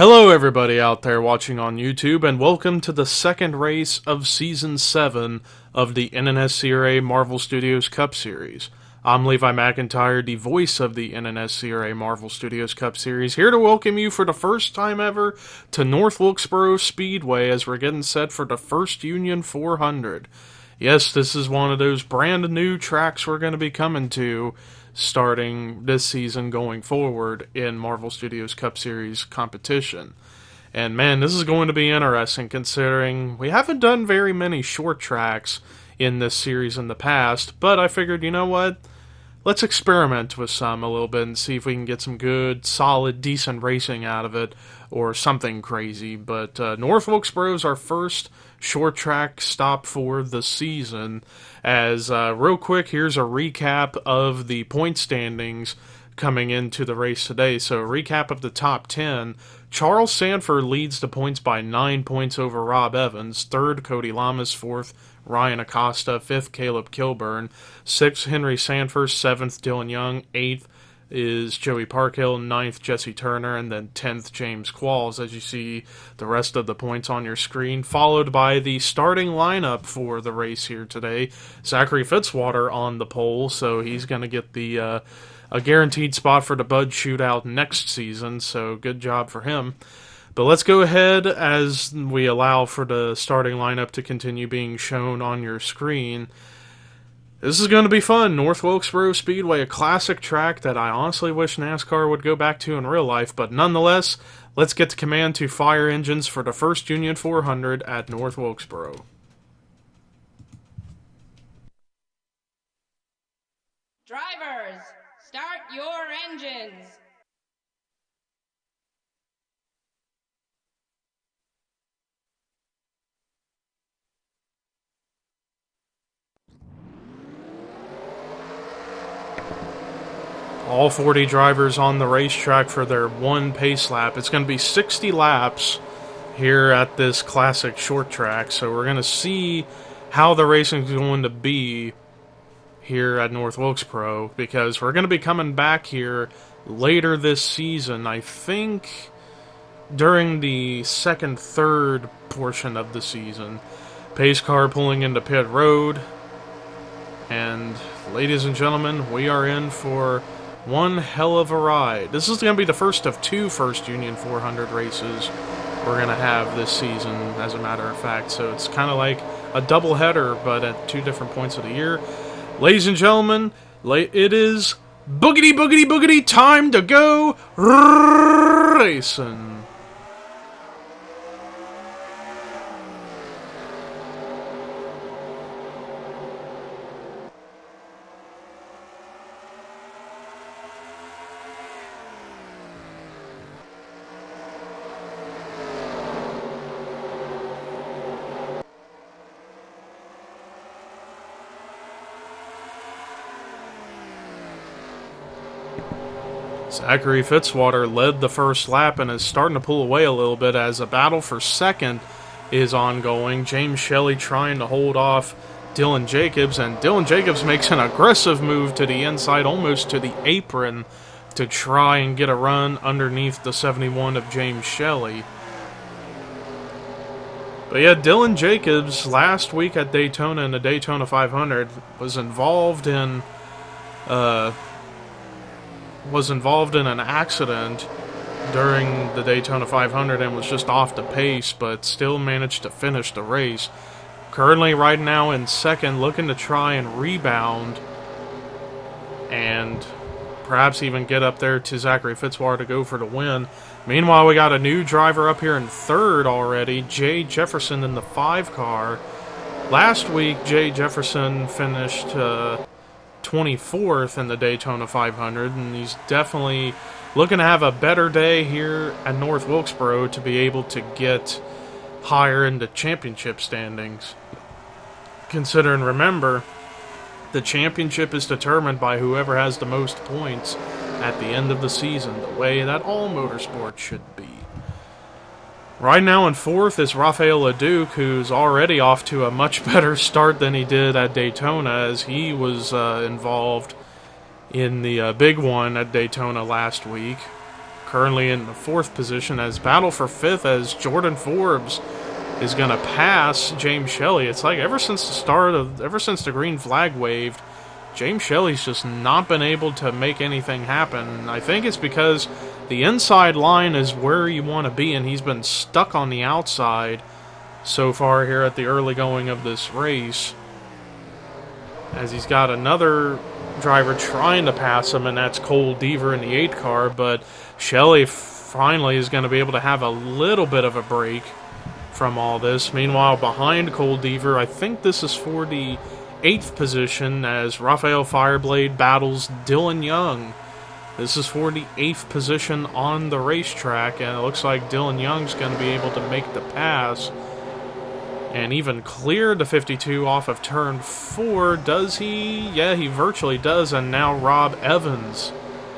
Hello everybody out there watching on YouTube, and welcome to the second race of Season 7 of the NNSCRA Marvel Studios Cup Series. I'm Levi McIntyre, the voice of the NNSCRA Marvel Studios Cup Series, here to welcome you for the first time ever to North Wilkesboro Speedway as we're getting set for the first Union 400. Yes, this is one of those brand new tracks we're going to be coming to starting this season going forward in Marvel Studios Cup Series competition. And man, this is going to be interesting considering we haven't done very many short tracks in this series in the past, but I figured, you know what? Let's experiment with some a little bit and see if we can get some good, solid, decent racing out of it, or something crazy. But North Wilkesboro is our first short track stop for the season. As real quick, here's a recap of the point standings coming into the race today. So a recap of the top 10. Charles Sanford leads the points by 9 points over Rob Evans. Third, Cody Lamas. Fourth, Ryan Acosta. Fifth, Caleb Kilburn. Sixth, Henry Sanford. Seventh, Dylan Young. Eighth is Joey Parkhill. Ninth, Jesse Turner. And then 10th, James Qualls, as you see the rest of the points on your screen. Followed by the starting lineup for the race here today. Zachary Fitzwater on the pole, so he's going to get the a guaranteed spot for the Bud Shootout next season, so good job for him. But let's go ahead as we allow for the starting lineup to continue being shown on your screen. This is going to be fun. North Wilkesboro Speedway, a classic track that I honestly wish NASCAR would go back to in real life, but nonetheless, let's get to command to fire engines for the first Union 400 at North Wilkesboro. Drivers, start your engines. All 40 drivers on the racetrack for their one pace lap. It's going to be 60 laps here at this classic short track, so we're going to see how the racing is going to be here at North Wilkesboro, because we're going to be coming back here later this season, I think during the second, third portion of the season. Pace car pulling into pit road, and ladies and gentlemen, we are in for one hell of a ride. This is going to be the first of two first Union 400 races we're going to have this season, as a matter of fact, so it's kind of like a double header, but at two different points of the year. Ladies and gentlemen, it is boogity boogity boogity time to go racing. Zachary Fitzwater led the first lap and is starting to pull away a little bit as a battle for second is ongoing. James Shelley trying to hold off Dylan Jacobs, and Dylan Jacobs makes an aggressive move to the inside, almost to the apron, to try and get a run underneath the 71 of James Shelley. But yeah, Dylan Jacobs last week at Daytona in the Daytona 500 was involved in an accident during the Daytona 500 and was just off the pace, but still managed to finish the race. Currently right now in second, looking to try and rebound and perhaps even get up there to Zachary Fitzwater to go for the win. Meanwhile, we got a new driver up here in third already, Jay Jefferson in the 5 car. Last week, Jay Jefferson finished 24th in the Daytona 500, and he's definitely looking to have a better day here at North Wilkesboro to be able to get higher in the championship standings. Consider and remember, the championship is determined by whoever has the most points at the end of the season, the way that all motorsports should be. Right now in fourth is Rafael LeDuc, who's already off to a much better start than he did at Daytona, as he was involved in the big one at Daytona last week. currently in the 4th position, as battle for 5th as Jordan Forbes is going to pass James Shelley. It's like ever since the green flag waved, James Shelley's just not been able to make anything happen. I think it's because the inside line is where you want to be, and he's been stuck on the outside so far here at the early going of this race, as he's got another driver trying to pass him, and that's Cole Deaver in the 8 car, but Shelley finally is going to be able to have a little bit of a break from all this. Meanwhile, behind Cole Deaver, I think this is for the 8th position, as Rafael Fireblade battles Dylan Young. This is for the 8th position on the racetrack, and it looks like Dylan Young's going to be able to make the pass and even clear the 52 off of turn 4. Does he? Yeah, he virtually does, and now Rob Evans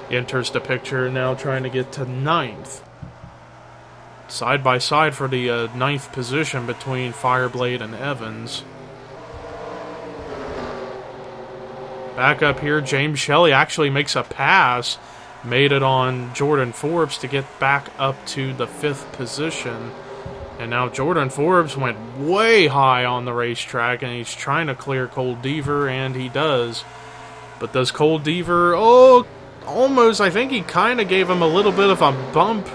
enters the picture, now trying to get to 9th. Side by side for the 9th position between Fireblade and Evans. Back up here, James Shelley actually makes a pass, made it on Jordan Forbes to get back up to the 5th position. And now Jordan Forbes went way high on the racetrack, and he's trying to clear Cole Deaver, and he does. But does Cole Deaver, almost, I think he kind of gave him a little bit of a bump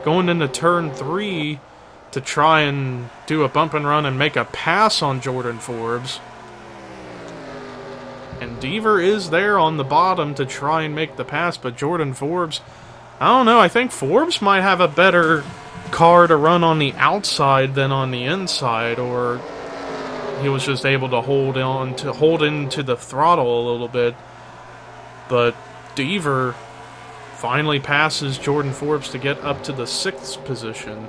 going into turn 3 to try and do a bump and run and make a pass on Jordan Forbes. And Deaver is there on the bottom to try and make the pass, but Jordan Forbes, I don't know, I think Forbes might have a better car to run on the outside than on the inside, or he was just able to hold into the throttle a little bit. But Deaver finally passes Jordan Forbes to get up to the 6th position.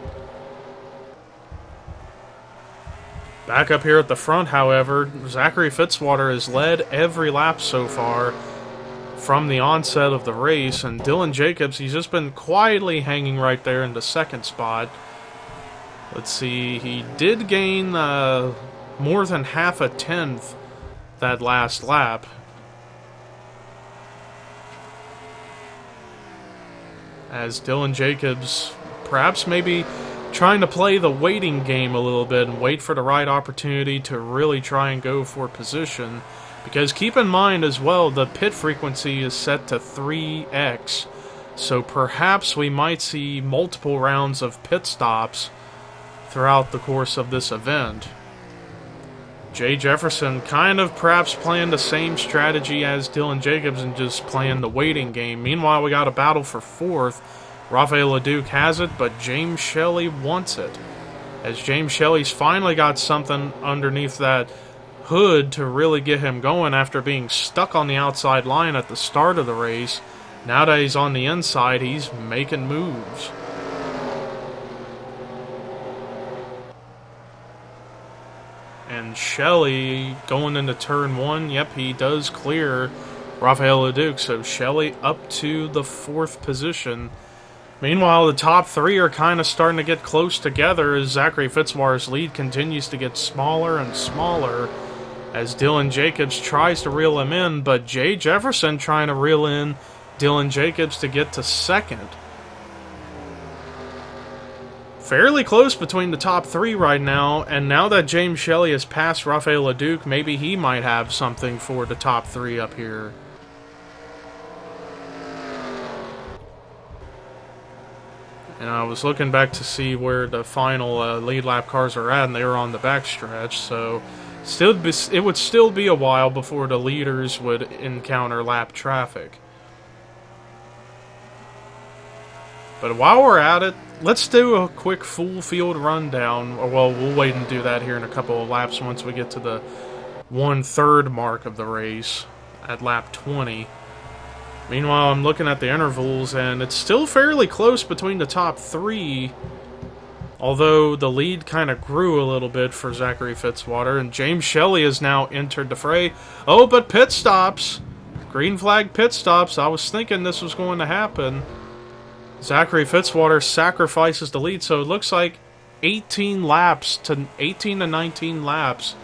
Back up here at the front, however, Zachary Fitzwater has led every lap so far from the onset of the race, and Dylan Jacobs, he's just been quietly hanging right there in the 2nd spot. Let's see, he did gain more than half a tenth that last lap. As Dylan Jacobs perhaps maybe trying to play the waiting game a little bit and wait for the right opportunity to really try and go for position. Because keep in mind as well, the pit frequency is set to 3x, so perhaps we might see multiple rounds of pit stops throughout the course of this event. Jay Jefferson kind of perhaps playing the same strategy as Dylan Jacobs and just playing the waiting game. Meanwhile, we got a battle for 4th. Rafael Leduc has it, but James Shelley wants it, as James Shelley's finally got something underneath that hood to really get him going after being stuck on the outside line at the start of the race. Now that he's on the inside, he's making moves. And Shelley going into turn 1, yep, he does clear Rafael Leduc, so Shelley up to the 4th position. Meanwhile, the top 3 are kind of starting to get close together as Zachary Fitzwater's lead continues to get smaller and smaller as Dylan Jacobs tries to reel him in, but Jay Jefferson trying to reel in Dylan Jacobs to get to 2nd. Fairly close between the top 3 right now, and now that James Shelley has passed Rafael Leduc, maybe he might have something for the top 3 up here. And I was looking back to see where the final lead lap cars are at, and they were on the backstretch, so it would still be a while before the leaders would encounter lap traffic. But while we're at it, let's do a quick full field rundown. Well, we'll wait and do that here in a couple of laps once we get to the 1/3 mark of the race at lap 20. Meanwhile, I'm looking at the intervals, and it's still fairly close between the top 3, although the lead kind of grew a little bit for Zachary Fitzwater, and James Shelley has now entered the fray. Oh, but pit stops! Green flag pit stops. I was thinking this was going to happen. Zachary Fitzwater sacrifices the lead, so it looks like 18 to 19 laps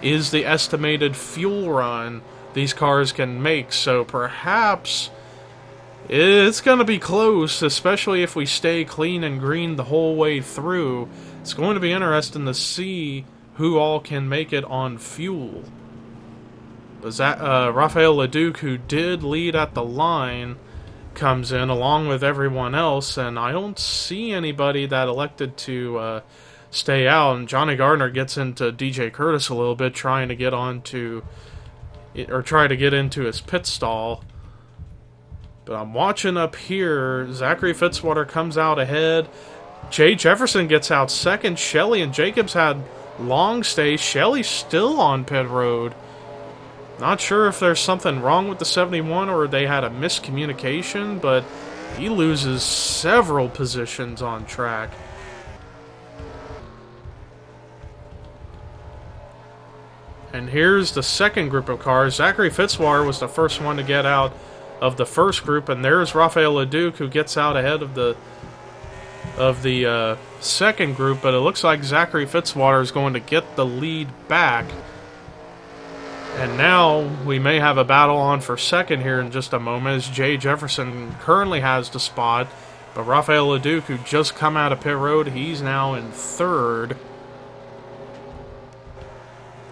is the estimated fuel run these cars can make, so perhaps It's going to be close, especially if we stay clean and green the whole way through. It's going to be interesting to see who all can make it on fuel. But Rafael Leduc, who did lead at the line, comes in along with everyone else, and I don't see anybody that elected to stay out. And Johnny Gardner gets into DJ Curtis a little bit, trying to get into his pit stall. But I'm watching up here. Zachary Fitzwater comes out ahead. Jay Jefferson gets out second. Shelley and Jacobs had long stays. Shelley's still on pit road. Not sure if there's something wrong with the 71 or they had a miscommunication, but he loses several positions on track. And here's the second group of cars. Zachary Fitzwater was the first one to get out of the first group, and there's Rafael Leduc, who gets out ahead of the second group, but it looks like Zachary Fitzwater is going to get the lead back. And now we may have a battle on for second here in just a moment, as Jay Jefferson currently has the spot, but Rafael Leduc, who just come out of pit road, he's now in third,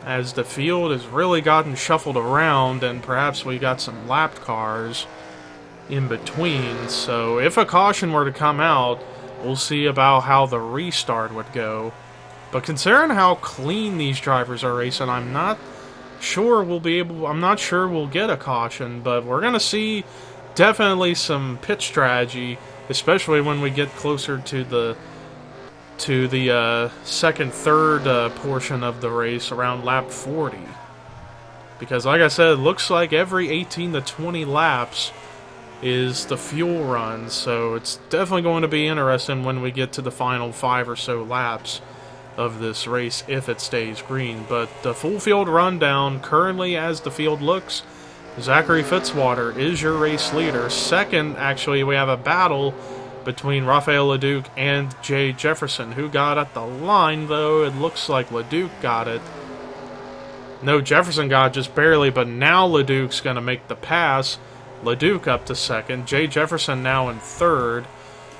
as the field has really gotten shuffled around, and perhaps we got some lapped cars in between. So if a caution were to come out, we'll see about how the restart would go. But considering how clean these drivers are racing, I'm not sure we'll get a caution, but we're going to see definitely some pit strategy, especially when we get closer to the second, third portion of the race around lap 40. Because like I said, it looks like every 18 to 20 laps is the fuel run, so it's definitely going to be interesting when we get to the final 5 or so laps of this race, if it stays green. But the full field rundown, currently as the field looks, Zachary Fitzwater is your race leader. Second, actually, we have a battle between Rafael Leduc and Jay Jefferson. Who got at the line, though? It looks like Leduc got it. No, Jefferson got it just barely, but now Leduc's going to make the pass. Leduc up to second. Jay Jefferson now in third.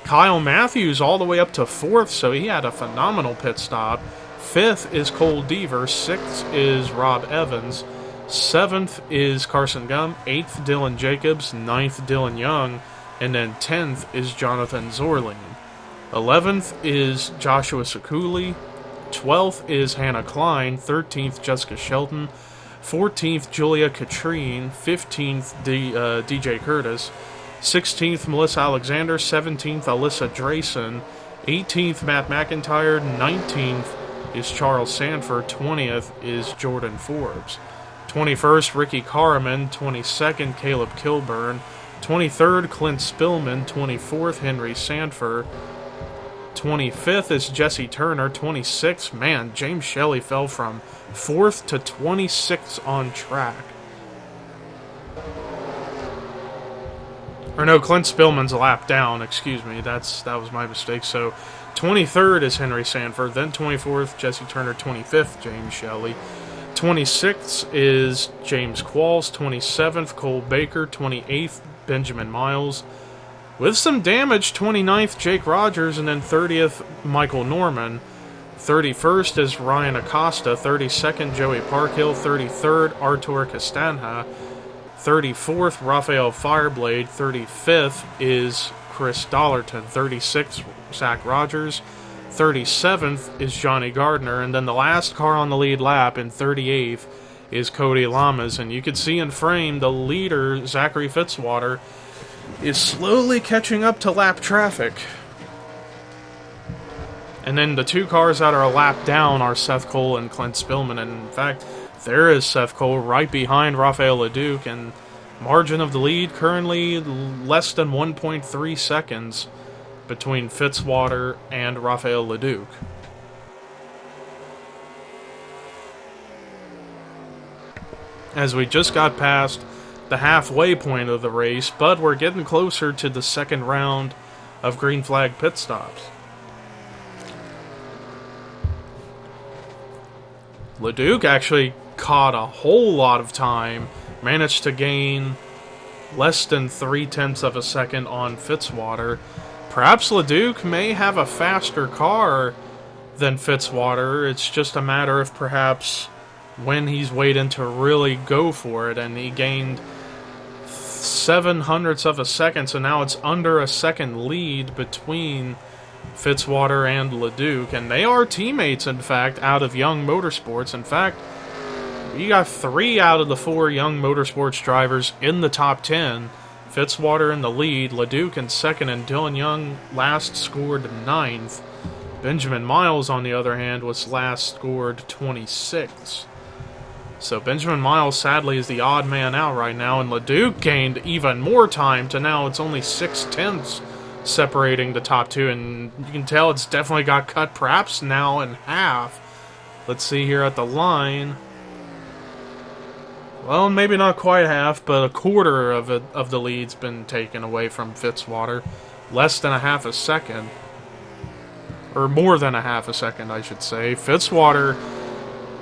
Kyle Matthews all the way up to fourth, so he had a phenomenal pit stop. Fifth is Cole Deaver. Sixth is Rob Evans. Seventh is Carson Gum. Eighth, Dylan Jacobs. Ninth, Dylan Young. And then 10th is Jonathan Zorling. 11th is Joshua Sekuli. 12th is Hannah Klein. 13th, Jessica Shelton. 14th, Julia Katrine. 15th, DJ Curtis. 16th, Melissa Alexander. 17th, Alyssa Drayson. 18th, Matt McIntyre. 19th is Charles Sanford. 20th is Jordan Forbes. 21st, Ricky Carman. 22nd, Caleb Kilburn. 23rd, Clint Spillman. 24th, Henry Sanford. 25th is Jesse Turner. 26th, man, James Shelley fell from 4th to 26th on track. Or no, Clint Spillman's a lap down, excuse me, that was my mistake. So 23rd is Henry Sanford, then 24th, Jesse Turner. 25th, James Shelley. 26th is James Qualls. 27th, Cole Baker. 28th, Benjamin Miles. With some damage, 29th, Jake Rogers, and then 30th, Michael Norman. 31st is Ryan Acosta. 32nd, Joey Parkhill. 33rd, Artur Castanha. 34th, Rafael Fireblade. 35th is Chris Dollarton. 36th, Zach Rogers. 37th is Johnny Gardner. And then the last car on the lead lap in 38th is Cody Lamas. And you can see in frame the leader, Zachary Fitzwater, is slowly catching up to lap traffic. And then the two cars that are a lap down are Seth Cole and Clint Spillman. And in fact, there is Seth Cole right behind Rafael Leduc, and margin of the lead currently less than 1.3 seconds between Fitzwater and Rafael Leduc. As we just got past the halfway point of the race, but we're getting closer to the second round of green flag pit stops. Leduc actually caught a whole lot of time, managed to gain less than 3/10 of a second on Fitzwater. Perhaps LeDuc may have a faster car than Fitzwater. It's just a matter of perhaps when he's waiting to really go for it, and he gained 0.07 of a second, so now it's under a second lead between Fitzwater and LeDuc, and they are teammates, in fact, out of Young Motorsports. In fact, we got 3 out of the 4 Young Motorsports drivers in the top 10. Fitzwater in the lead, LeDuc in second, and Dylan Young last scored 9th. Benjamin Miles, on the other hand, was last scored 26th. So Benjamin Miles, sadly, is the odd man out right now, and LeDuc gained even more time to now it's only 0.6 separating the top 2, and you can tell it's definitely got cut perhaps now in half. Let's see here at the line. Well, maybe not quite half, but a quarter of the lead's been taken away from Fitzwater. Less than a half a second. Or more than a half a second, I should say. Fitzwater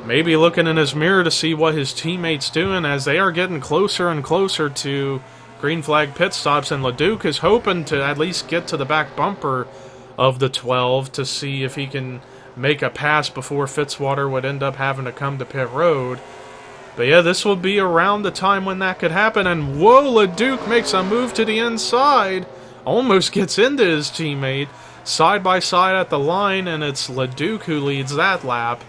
maybe looking in his mirror to see what his teammates doing as they are getting closer and closer to green flag pit stops, and LeDuc is hoping to at least get to the back bumper of the 12 to see if he can make a pass before Fitzwater would end up having to come to pit road. But yeah, this will be around the time when that could happen, and whoa, LeDuc makes a move to the inside, almost gets into his teammate, side by side at the line, and it's LeDuc who leads that lap.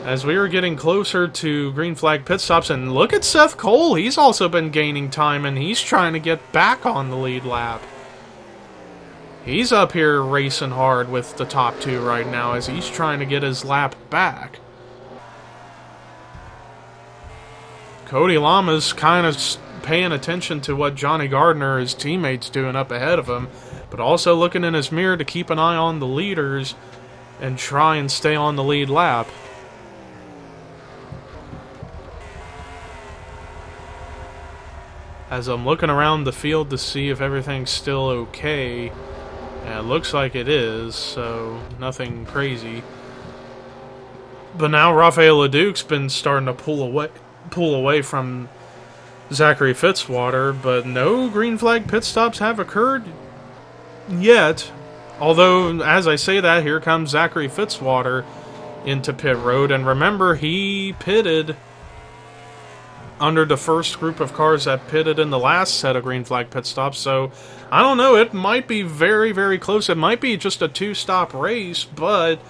As we are getting closer to green flag pit stops, and look at Seth Cole, he's also been gaining time, and he's trying to get back on the lead lap. He's up here racing hard with the top 2 right now as he's trying to get his lap back. Cody Lama's kind of paying attention to what Johnny Gardner, his teammates, doing up ahead of him, but also looking in his mirror to keep an eye on the leaders and try and stay on the lead lap. As I'm looking around the field to see if everything's still okay, and it looks like it is, so nothing crazy. But now Rafael LeDuc's been starting to pull away from Zachary Fitzwater, but no green flag pit stops have occurred yet. Although, as I say that, here comes Zachary Fitzwater into pit road, and remember, he pitted under the first group of cars that pitted in the last set of green flag pit stops, so I don't know, it might be very, very close. It might be just a 2-stop race, but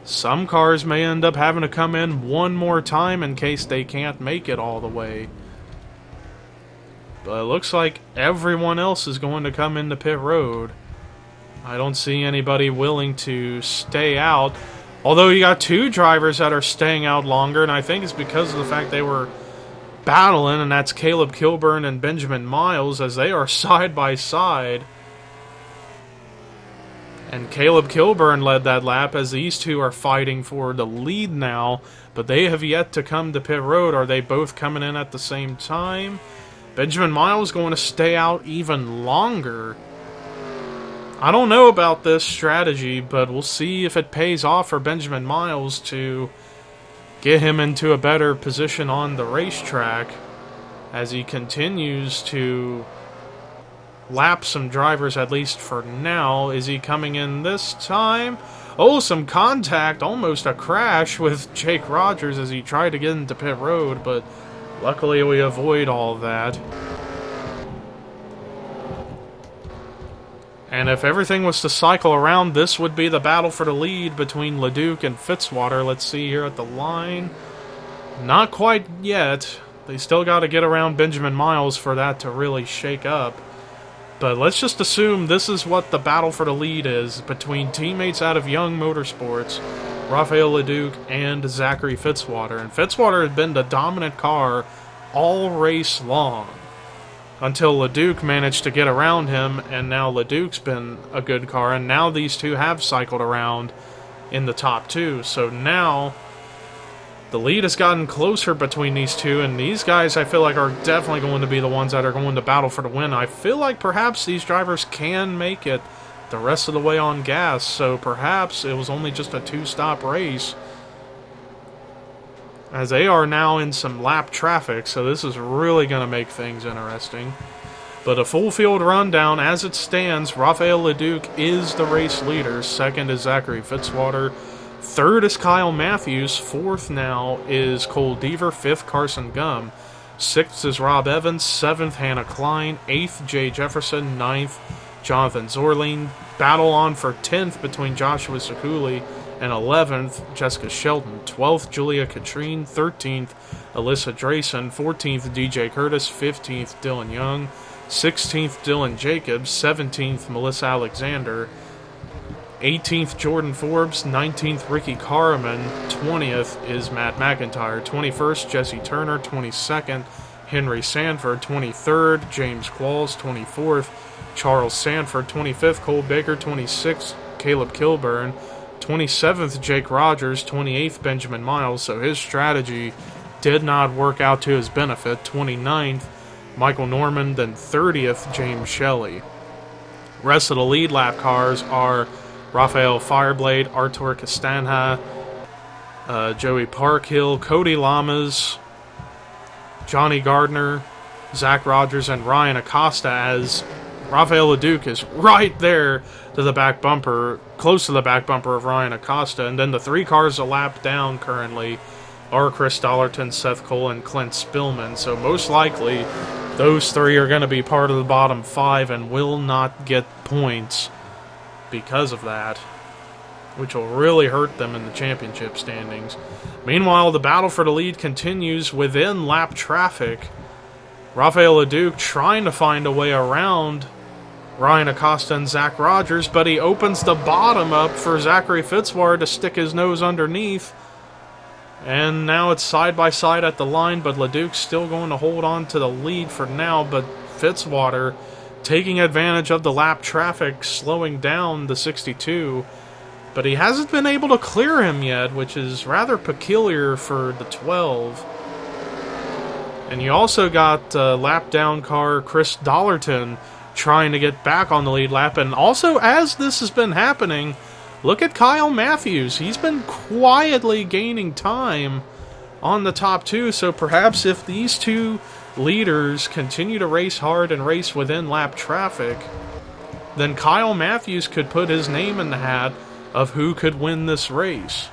some cars may end up having to come in one more time in case they can't make it all the way. But it looks like everyone else is going to come into pit road. I don't see anybody willing to stay out, although you got 2 drivers that are staying out longer, and I think it's because of the fact they were battling, and that's Caleb Kilburn and Benjamin Miles, as they are side by side. And Caleb Kilburn led that lap as these 2 are fighting for the lead now, but they have yet to come to pit road. Are they both coming in at the same time? Benjamin Miles going to stay out even longer. I don't know about this strategy, but we'll see if it pays off for Benjamin Miles to get him into a better position on the racetrack as he continues to lap some drivers, at least for now. Is he coming in this time? Oh, some contact, almost a crash with Jake Rogers as he tried to get into pit road, but luckily we avoid all that. And if everything was to cycle around, this would be the battle for the lead between LeDuc and Fitzwater. Let's see here at the line. Not quite yet. They still got to get around Benjamin Miles for that to really shake up. But let's just assume this is what the battle for the lead is between teammates out of Young Motorsports, Rafael LeDuc and Zachary Fitzwater. And Fitzwater had been the dominant car all race long, until LeDuc managed to get around him, and now LeDuc's been a good car, and now these 2 have cycled around in the top 2. So now the lead has gotten closer between these 2, and these guys I feel like are definitely going to be the ones that are going to battle for the win. I feel like perhaps these drivers can make it the rest of the way on gas, so perhaps it was only just a 2-stop race. as they are now in some lap traffic, so this is really going to make things interesting. But a full field rundown, as it stands, Raphael LeDuc is the race leader. Second is Zachary Fitzwater. Third is Kyle Matthews. Fourth now is Cole Deaver. Fifth, Carson Gum. Sixth is Rob Evans. Seventh, Hannah Klein. Eighth, Jay Jefferson. Ninth, Jonathan Zorling. Battle on for 10th between Joshua Sekuli and 11th, Jessica Shelton. 12th, Julia Katrine. 13th, Alyssa Drayson. 14th, DJ Curtis. 15th, Dylan Young. 16th, Dylan Jacobs. 17th, Melissa Alexander. 18th, Jordan Forbes. 19th, Ricky Carman. 20th is Matt McIntyre. 21st, Jesse Turner. 22nd, Henry Sanford. 23rd, James Qualls. 24th, Charles Sanford. 25th, Cole Baker. 26th, Caleb Kilburn. 27th, Jake Rogers. 28th, Benjamin Miles. So his strategy did not work out to his benefit. 29th, Michael Norman. Then 30th, James Shelley. Rest of the lead lap cars are Rafael Fireblade, Artur Castanha, Joey Parkhill, Cody Lamas, Johnny Gardner, Zach Rogers, and Ryan Acosta, as Rafael LeDuc is right there to the back bumper, close to the back bumper of Ryan Acosta. And then the three cars a lap down currently are Chris Dollarton, Seth Cole, and Clint Spillman. So most likely those three are going to be part of the bottom five and will not get points because of that, which will really hurt them in the championship standings. Meanwhile, the battle for the lead continues within lap traffic. Rafael LeDuc trying to find a way around Ryan Acosta and Zach Rogers, but he opens the bottom up for Zachary Fitzwater to stick his nose underneath. And now it's side by side at the line, but LeDuc's still going to hold on to the lead for now, but Fitzwater taking advantage of the lap traffic, slowing down the 62, but he hasn't been able to clear him yet, which is rather peculiar for the 12. And you also got lap down car Chris Dollarton trying to get back on the lead lap. And also, as this has been happening, look at Kyle Matthews. He's been quietly gaining time on the top two, so perhaps if these two leaders continue to race hard and race within lap traffic, then Kyle Matthews could put his name in the hat of who could win this race.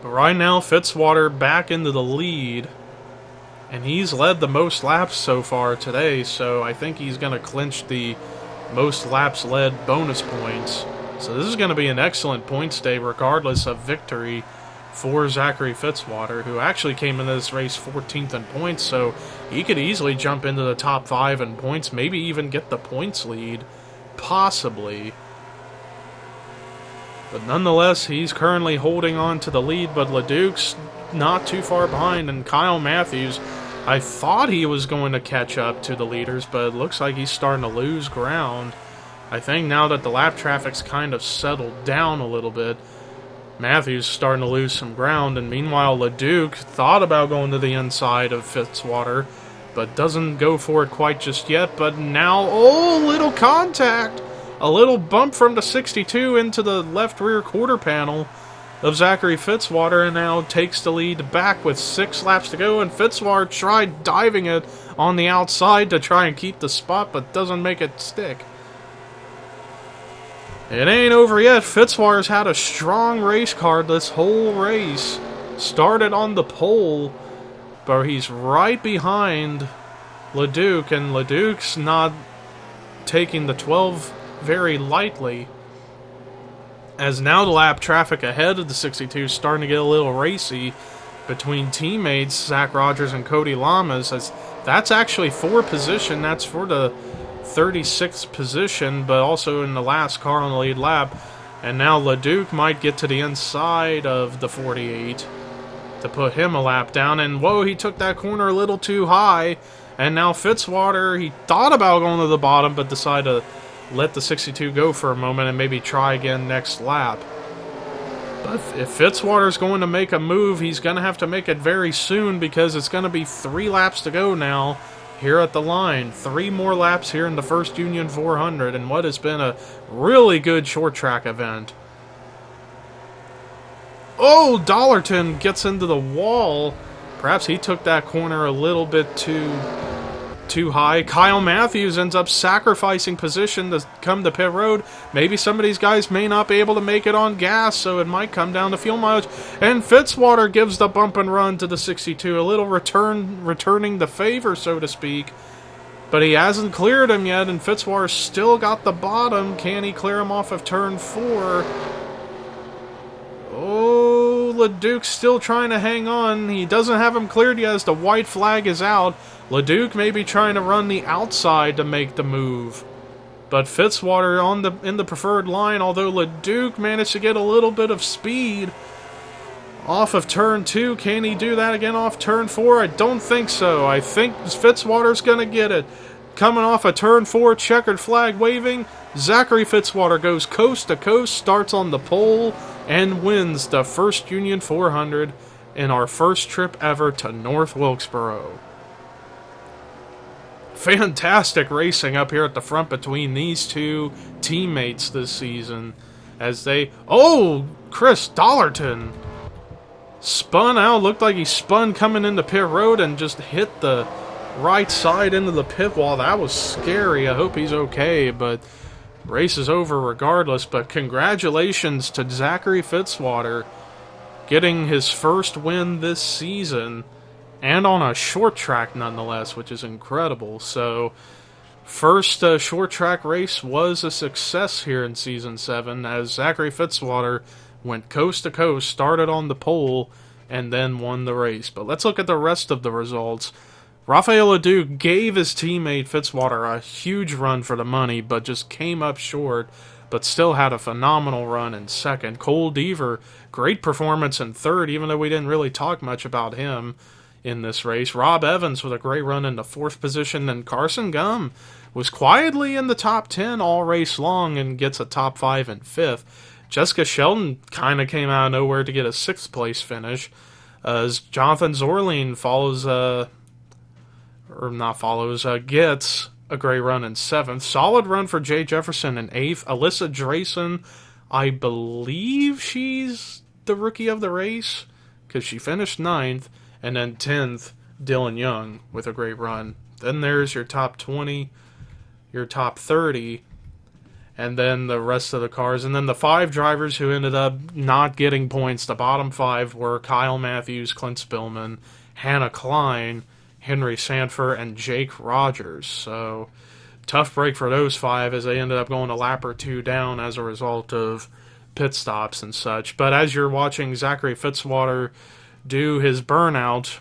But right now, Fitzwater back into the lead, and he's led the most laps so far today, so I think he's going to clinch the most laps led bonus points. So this is going to be an excellent points day regardless of victory for Zachary Fitzwater, who actually came into this race 14th in points, so he could easily jump into the top 5 in points, maybe even get the points lead, possibly. But nonetheless, he's currently holding on to the lead, but LeDuc's not too far behind, and Kyle Matthews, I thought he was going to catch up to the leaders, but it looks like he's starting to lose ground. I think now that the lap traffic's kind of settled down a little bit, Matthews starting to lose some ground, and meanwhile LeDuc thought about going to the inside of Fitzwater, but doesn't go for it quite just yet. But now, oh, little contact! A little bump from the 62 into the left rear quarter panel of Zachary Fitzwater, and now takes the lead back with 6 laps to go, and Fitzwater tried diving it on the outside to try and keep the spot, but doesn't make it stick. It ain't over yet. Fitzwater's had a strong race car this whole race. Started on the pole, but he's right behind LeDuc, and LeDuc's not taking the 12 very lightly. As now the lap traffic ahead of the 62 is starting to get a little racy between teammates Zach Rogers and Cody Lamas, as that's actually for position. That's for the 36th position, but also in the last car on the lead lap. And now LeDuc might get to the inside of the 48 to put him a lap down. And whoa, he took that corner a little too high. And now Fitzwater, he thought about going to the bottom, but decided to let the 62 go for a moment and maybe try again next lap. But if Fitzwater's going to make a move, he's going to have to make it very soon, because it's going to be 3 laps to go now here at the line. 3 more laps here in the first Union 400 in what has been a really good short track event. Oh, Dollarton gets into the wall. Perhaps he took that corner a little bit too high. Kyle Matthews ends up sacrificing position to come to pit road. Maybe some of these guys may not be able to make it on gas, so it might come down to fuel mileage. And Fitzwater gives the bump and run to the 62. A little returning the favor, so to speak. But he hasn't cleared him yet, and Fitzwater still got the bottom. Can he clear him off of turn 4? Oh, LeDuc's still trying to hang on. He doesn't have him cleared yet as the white flag is out. LeDuc may be trying to run the outside to make the move. But Fitzwater in the preferred line, although LeDuc managed to get a little bit of speed off of turn 2. Can he do that again off turn 4? I don't think so. I think Fitzwater's going to get it. Coming off of turn 4, checkered flag waving. Zachary Fitzwater goes coast to coast, starts on the pole, and wins the first Union 400 in our first trip ever to North Wilkesboro. Fantastic racing up here at the front between these two teammates this season as they... Oh, Chris Dollarton spun out. Looked like he spun coming into pit road and just hit the right side into the pit wall. That was scary. I hope he's okay, but race is over regardless. But congratulations to Zachary Fitzwater getting his first win this season, and on a short track nonetheless, which is incredible. So, first short track race was a success here in Season 7, as Zachary Fitzwater went coast to coast, started on the pole, and then won the race. But let's look at the rest of the results. Rafael LeDuc gave his teammate Fitzwater a huge run for the money, but just came up short, but still had a phenomenal run in second. Cole Deaver, great performance in third, even though we didn't really talk much about him in this race. Rob Evans with a great run in the fourth position, and Carson Gum was quietly in the top 10 all race long and gets a top 5 in fifth. Jessica Sheldon kind of came out of nowhere to get a 6th place finish, as Jonathan Zorline gets a great run in 7th. Solid run for Jay Jefferson in 8th. Alyssa Drayson, I believe she's the rookie of the race, because she finished 9th. And then 10th, Dylan Young with a great run. Then there's your top 20, your top 30, and then the rest of the cars. And then the 5 drivers who ended up not getting points, the bottom 5 were Kyle Matthews, Clint Spillman, Hannah Klein, Henry Sanford, and Jake Rogers. So, tough break for those 5 as they ended up going a lap or 2 down as a result of pit stops and such. But as you're watching Zachary Fitzwater do his burnout,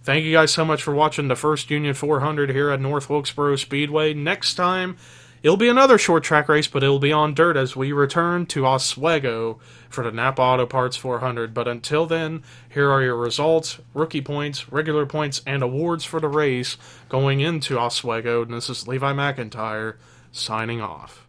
thank you guys so much for watching the first Union 400 here at North Wilkesboro Speedway. Next time, it'll be another short track race, but it'll be on dirt as we return to Oswego for the Napa Auto Parts 400. But until then, here are your results, rookie points, regular points, and awards for the race going into Oswego. And this is Levi McIntyre signing off.